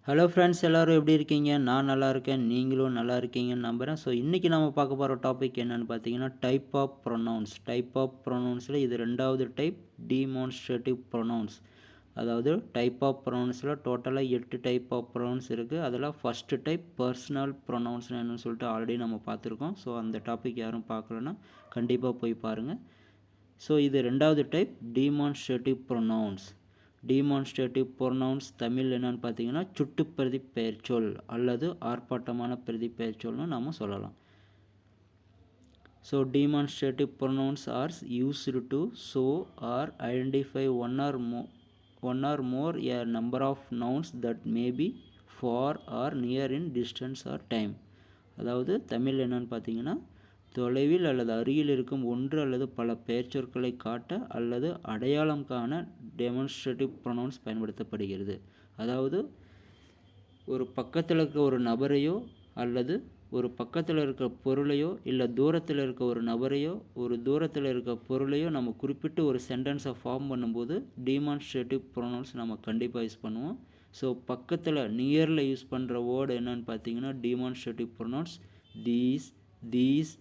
Hello friends, எல்லோரும் எப்படி இருக்கீங்க? நான் நல்லா இருக்கேன். நீங்களும் நல்லா இருக்கீங்கன்னு நம்புகிறேன். ஸோ இன்றைக்கி நம்ம பார்க்க போகிற டாபிக் என்னென்னு பார்த்தீங்கன்னா, type of pronouns. Type of ப்ரொனவுன்ஸில் இது 2வது டைப், டீமான்ஸ்ட்ரேட்டிவ் ப்ரொனவுன்ஸ். அதாவது டைப் ஆஃப் ப்ரொனவுன்ஸில் டோட்டலாக 8 டைப் ஆஃப் ப்ரொனவுன்ஸ் இருக்குது. அதில் ஃபஸ்ட்டு டைப் பர்சனல் ப்ரொனவுன்ஸ்னு என்னன்னு சொல்லிட்டு ஆல்ரெடி நம்ம பார்த்துருக்கோம். ஸோ அந்த டாபிக் யாரும் பார்க்கலன்னா கண்டிப்பாக போய் பாருங்கள். ஸோ இது 2வது type, demonstrative pronouns. Demonstrative pronouns Tamil என்னன்னு பார்த்தீங்கன்னா, சுட்டுப்பிரதி பெயர்ச்சொல் அல்லது ஆர்ப்பாட்டமான பிரதிபெயர்ச்சொல்னு நாம் சொல்லலாம். So demonstrative pronouns are used to show or identify one or more a number of nouns that may be far or near in distance or time. அதாவது தமிழ் என்னன்னு பார்த்தீங்கன்னா, தொலைவில் அல்லது அருகில் இருக்கும் ஒன்று அல்லது பல பெயர்ச்சொற்களை காட்ட அல்லது அடையாளம் காண டெமான்ஸ்ட்ரேட்டிவ் ப்ரொனவுன்ஸ் பயன்படுத்தப்படுகிறது. அதாவது ஒரு பக்கத்தில் இருக்க ஒரு நபரையோ அல்லது ஒரு பக்கத்தில் இருக்க பொருளையோ இல்லை தூரத்தில் இருக்க ஒரு நபரையோ ஒரு தூரத்தில் இருக்க பொருளையோ நம்ம குறிப்பிட்டு ஒரு சென்டென்ஸை ஃபார்ம் பண்ணும்போது டீமான்ஸ்ட்ரேட்டிவ் ப்ரொனவுன்ஸ் நம்ம கண்டிப்பாக யூஸ் பண்ணுவோம். ஸோ பக்கத்தில் நியரில் யூஸ் பண்ணுற வேர்டு என்னன்னு பார்த்தீங்கன்னா, டீமான்ஸ்ட்ரேட்டிவ் ப்ரொனவுன்ஸ் தீஸ்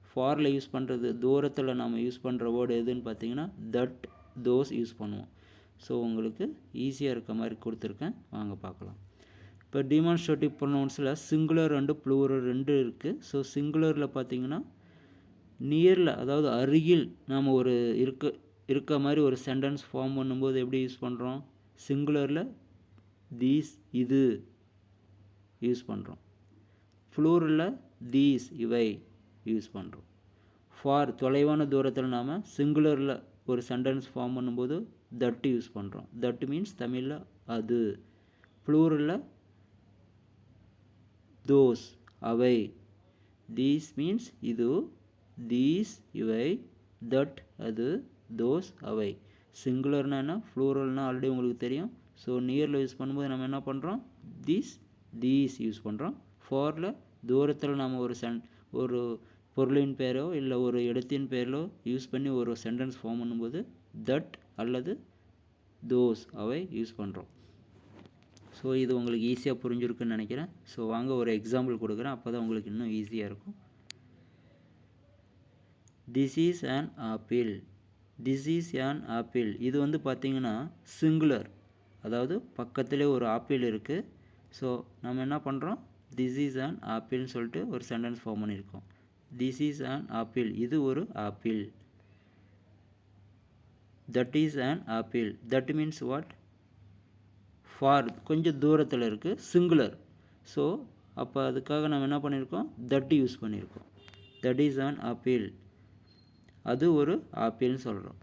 ஃபாரில் யூஸ் பண்ணுறது, தூரத்தில் நம்ம யூஸ் பண்ணுற வேர்டு எதுன்னு பார்த்தீங்கன்னா தட், தோஸ் யூஸ் பண்ணுவோம். ஸோ உங்களுக்கு ஈஸியாக இருக்க மாதிரி கொடுத்துருக்கேன், வாங்க பார்க்கலாம். இப்போ டீமான்ஸ்ட்ரேட்டிவ் ப்ரொனவுன்ஸில் சிங்குலர் அண்டு ப்ளூரல் 2 இருக்குது. ஸோ சிங்குலரில் பார்த்தீங்கன்னா நியரில், அதாவது அருகில் நாம் ஒரு இருக்க மாதிரி ஒரு சென்டென்ஸ் ஃபார்ம் பண்ணும்போது எப்படி யூஸ் பண்ணுறோம்? சிங்குலரில் தீஸ், இது யூஸ் பண்ணுறோம். ப்ளூரலில் தீஸ், இவை யூஸ் பண்ணுறோம். ஃபார், தொலைவான தூரத்தில் நாம் சிங்குலரில் ஒரு சென்டென்ஸ் ஃபார்ம் பண்ணும்போது தட் யூஸ் பண்ணுறோம். தட் மீன்ஸ் தமிழில் அது. ப்ளூரலில் தோஸ், அவை. தீஸ் மீன்ஸ் இது, தீஸ் இவை, தட் அது, தோஸ் அவை. சிங்குலர்னா என்ன, ப்ளூரல்னால் ஆல்ரெடி உங்களுக்கு தெரியும். ஸோ நியரில் யூஸ் பண்ணும்போது நம்ம என்ன பண்ணுறோம்? தீஸ் யூஸ் பண்ணுறோம். ஃபாரில் தூரத்தில் நாம் ஒரு பொருளின் பெயரோ இல்லை ஒரு இடத்தின் பெயரோ யூஸ் பண்ணி ஒரு சென்டென்ஸ் ஃபார்ம் பண்ணும்போது தட் அல்லது தோஸ், அவை யூஸ் பண்ணுறோம். ஸோ இது உங்களுக்கு ஈஸியாக புரிஞ்சிருக்குன்னு நினைக்கிறேன். ஸோ வாங்க ஒரு எக்ஸாம்பிள் கொடுக்குறேன், அப்போ தான் உங்களுக்கு இன்னும் ஈஸியாக இருக்கும். This is an apple. This is an apple. இது வந்து பார்த்திங்கன்னா சிங்குலர், அதாவது பக்கத்திலே ஒரு ஆப்பிள் இருக்குது. ஸோ நம்ம என்ன பண்ணுறோம்? திஸ் இஸ் an ஆப்பிள்னு சொல்லிட்டு ஒரு சென்டென்ஸ் ஃபார்ம் பண்ணியிருக்கோம். திஸ் இஸ் an ஆப்பிள், இது ஒரு apple. That is an apple. That means what? For, கொஞ்சம் தூரத்தில் இருக்குது, சிங்குலர். ஸோ அப்போ அதுக்காக நம்ம என்ன பண்ணியிருக்கோம்? தட் யூஸ் பண்ணியிருக்கோம். தட் இஸ் an ஆப்பிள், அது ஒரு ஆப்பிள்னு சொல்கிறோம்.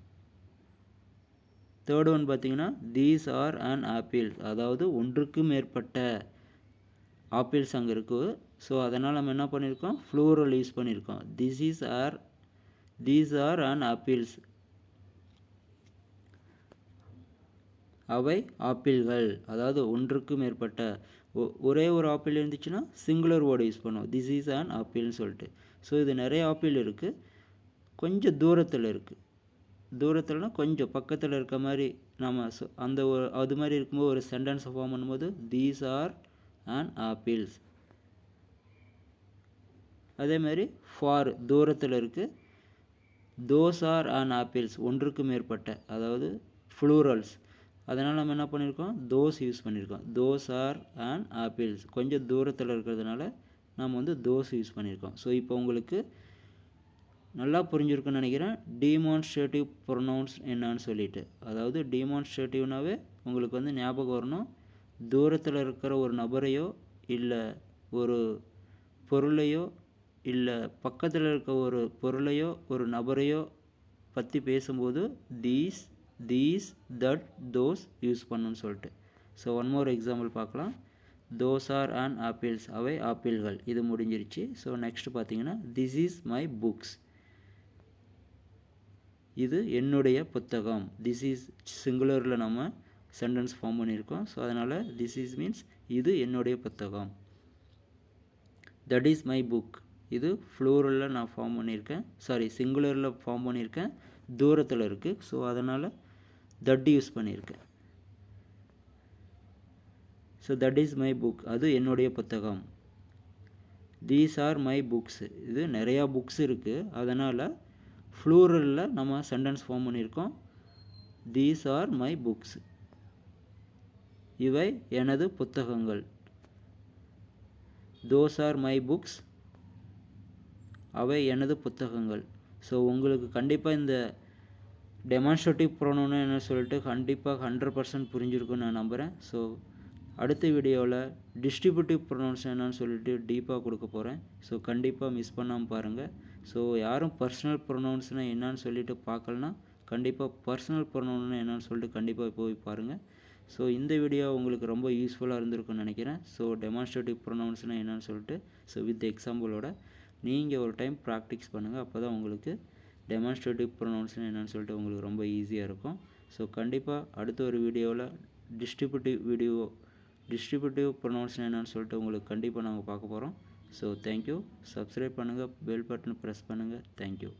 தேர்ட் ஒன் பார்த்தீங்கன்னா, தீஸ் ஆர் an ஆப்பிள்ஸ், அதாவது ஒன்றுக்கு மேற்பட்ட ஆப்பிள்ஸ் அங்கே இருக்குது. ஸோ அதனால் நம்ம என்ன பண்ணியிருக்கோம்? ப்ளூரல் யூஸ் பண்ணியிருக்கோம். தீஸ் ஆர் an ஆப்பிள்ஸ், அவை ஆப்பிள்கள். அதாவது ஒன்றுக்கு மேற்பட்ட, ஒரே ஒரு ஆப்பிள் இருந்துச்சுன்னா சிங்குலர் வேர்டு யூஸ் பண்ணுவோம், திஸ் இஸ் an ஆப்பிள்னு சொல்லிட்டு. ஸோ இது நிறைய ஆப்பிள் இருக்குது, கொஞ்சம் தூரத்தில் இருக்குது. தூரத்தில்னா கொஞ்சம் பக்கத்தில் இருக்க மாதிரி நம்ம அந்த அது மாதிரி இருக்கும்போது ஒரு சென்டென்ஸை ஃபார்ம் பண்ணும்போது தீஸ் ஆர் an ஆப்பிள்ஸ். அதே மாதிரி ஃபார், தூரத்தில் இருக்குது, தோஸ் ஆர் an ஆப்பிள்ஸ், ஒன்றுக்கு மேற்பட்ட, அதாவது ப்ளூரல்ஸ். அதனால் நம்ம என்ன பண்ணியிருக்கோம்? தோஸ் யூஸ் பண்ணியிருக்கோம். தோஸ் ஆர் an ஆப்பிள்ஸ், கொஞ்சம் தூரத்தில் இருக்கிறதுனால நம்ம வந்து தோஸ் யூஸ் பண்ணியிருக்கோம். ஸோ இப்போ உங்களுக்கு நல்லா புரிஞ்சிருக்குன்னு நினைக்கிறேன் டீமான்ஸ்ட்ரேட்டிவ் ப்ரொனவுன்ஸ் என்னன்னு சொல்லிட்டு. அதாவது டீமான்ஸ்ட்ரேட்டிவ்னாவே உங்களுக்கு வந்து ஞாபகம் வரணும், தூரத்தில் இருக்கிற ஒரு நபரையோ இல்லை ஒரு பொருளையோ இல்லை பக்கத்தில் இருக்க ஒரு பொருளையோ ஒரு நபரையோ பற்றி பேசும்போது தீஸ் தட் தோஸ் யூஸ் பண்ணணும்னு சொல்லிட்டு. ஸோ ஒன் மோர் எக்ஸாம்பிள் பார்க்கலாம். தோஸ் ஆர் an ஆப்பிள்ஸ், அவை ஆப்பிள்கள். இது முடிஞ்சிருச்சு. ஸோ நெக்ஸ்ட் பார்த்தீங்கன்னா, திஸ் இஸ் மை புக்ஸ், இது என்னுடைய புத்தகம். திஸ் இஸ் சிங்குலரில் நம்ம சென்டென்ஸ் ஃபார்ம் பண்ணியிருக்கோம். ஸோ அதனால் திஸ் இஸ் மீன்ஸ் இது என்னுடைய புத்தகம். தட் இஸ் மை புக், இது ப்ளூரலில் நான் ஃபார்ம் பண்ணியிருக்கேன், சிங்குலரில் ஃபார்ம் பண்ணியிருக்கேன், தூரத்தில் இருக்குது. ஸோ அதனால் தட் யூஸ் பண்ணியிருக்கேன். So that is my book, அது என்னுடைய புத்தகம். தீஸ் ஆர் மை புக்ஸ், இது நிறையா புக்ஸ் இருக்குது, அதனால் ஃப்ளூரலில் நம்ம சென்டென்ஸ் ஃபார்ம் பண்ணியிருக்கோம். தீஸ் ஆர் மை புக்ஸ், இவை எனது புத்தகங்கள். தோஸ் ஆர் மை புக்ஸ், அவை எனது புத்தகங்கள். ஸோ உங்களுக்கு கண்டிப்பாக இந்த டெமான்ஸ்ட்ரேட்டிவ் ப்ரோனவுன் என்ன சொல்லிட்டு கண்டிப்பாக 100% புரிஞ்சிருக்குன்னு நான் நம்புகிறேன். ஸோ அடுத்த வீடியோவில் டிஸ்ட்ரிபியூட்டிவ் ப்ரோனவுன்ஸ் என்னன்னு சொல்லிட்டு டீப்பாக கொடுக்க போகிறேன். ஸோ கண்டிப்பாக மிஸ் பண்ணாமல் பாருங்கள். ஸோ யாரும் பர்சனல் ப்ரோனவுன்ஸ்னால் என்னன்னு சொல்லிட்டு பார்க்கலனா கண்டிப்பாக பர்சனல் ப்ரோனவுன் என்னன்னு சொல்லிட்டு கண்டிப்பாக போய் பாருங்கள். ஸோ இந்த வீடியோ உங்களுக்கு ரொம்ப யூஸ்ஃபுல்லாக இருந்திருக்குன்னு நினைக்கிறேன். ஸோ டெமான்ஸ்ட்ரேட்டிவ் ப்ரோனவுன்ஸ்னால் என்னன்னு சொல்லிட்டு ஸோ வித் எக்ஸாம்பிளோட நீங்கள் ஒரு டைம் ப்ராக்டிஸ் பண்ணுங்கள். அப்போ தான் உங்களுக்கு டெமான்ஸ்ட்ரேட்டிவ் ப்ரோனவுன்ஸ்னால் என்னன்னு சொல்லிட்டு உங்களுக்கு ரொம்ப ஈஸியாக இருக்கும். ஸோ கண்டிப்பாக அடுத்த ஒரு வீடியோவில் டிஸ்ட்ரிபியூட்டிவ் ப்ரோனவுன்ஸ்னால் என்னன்னு சொல்லிட்டு உங்களுக்கு கண்டிப்பாக நாங்கள் பார்க்க போகிறோம். So thank you. சப்ஸ்கிரைப் பண்ணுங்கள், பெல் பட்டன் ப்ரெஸ் பண்ணுங்கள். தேங்க்யூ.